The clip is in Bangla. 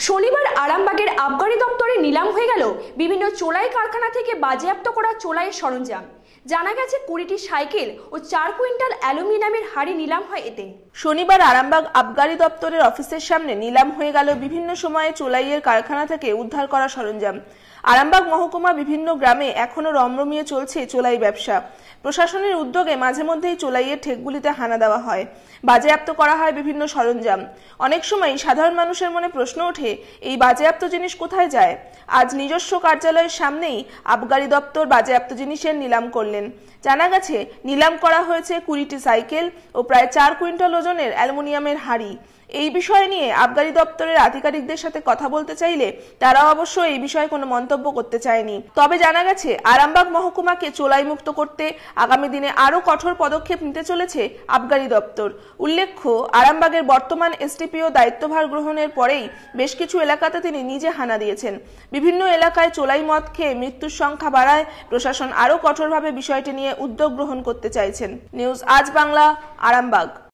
শনিবার আরামবাগের আবগারি দপ্তরে নিলাম হয়ে গেল বিভিন্ন চোলাই কারখানা থেকে বাজেয়াপ্ত করা চোলাইয়ের সরঞ্জাম। জানা গেছে 20টি সাইকেল ও 4 কুইন্টাল অ্যালুমিনিয়ামের হাড়ি নিলাম হয় এতে। শনিবার আরামবাগ আবগারি দপ্তরের অফিসের সামনে নিলাম হয়ে গেল বিভিন্ন সময়ে চোলাইয়ের কারখানা থেকে উদ্ধার করা সরঞ্জাম। আরামবাগ মহকুমা বিভিন্ন গ্রামে এখনো রমরমিয়ে চলছে চোলাই ব্যবসা। প্রশাসনের উদ্যোগে মাঝে মধ্যেই চোলাইয়ের ঠেকগুলিতে হানা দেওয়া হয়, বাজেয়াপ্ত করা হয় বিভিন্ন সরঞ্জাম। অনেক সময় সাধারণ মানুষের মনে প্রশ্ন ওঠে, এই বাজেয়াপ্ত জিনিস কোথায় যায়? আজ নিজস্ব কার্যালয়ের সামনেই আবগারি দপ্তর বাজেয়াপ্ত জিনিসের নিলাম করলেন। জানা গেছে, নিলাম করা হয়েছে 20টি সাইকেল ও প্রায় 4 কুইন্টাল ওজনের অ্যালুমিনিয়ামের হাড়ি। এই বিষয় নিয়ে আবগারি দপ্তরের আধিকারিকদের সাথে কথা বলতে চাইলে তারা অবশ্য এই বিষয়ে কোনো মন্তব্য করতে চায়নি। তবে জানা গেছে, আরামবাগ মহকুমাকে চোলাই মুক্ত করতে আগামী দিনে আরও কঠোর পদক্ষেপ নিতে চলেছে আবগারি দপ্তর। উল্লেখ্য, আরামবাগের বর্তমান এসডিপিও দায়িত্বভার গ্রহণের পরেই বেশ কিছু এলাকাতে তিনি নিজে হানা দিয়েছেন। বিভিন্ন এলাকায় চোলাই মদ খেয়ে মৃত্যুর সংখ্যা বাড়ায় প্রশাসন আরও কঠোরভাবে বিষয়টি নিয়ে উদ্যোগ গ্রহণ করতে চাইছেন। নিউজ আজ বাংলা, আরামবাগ।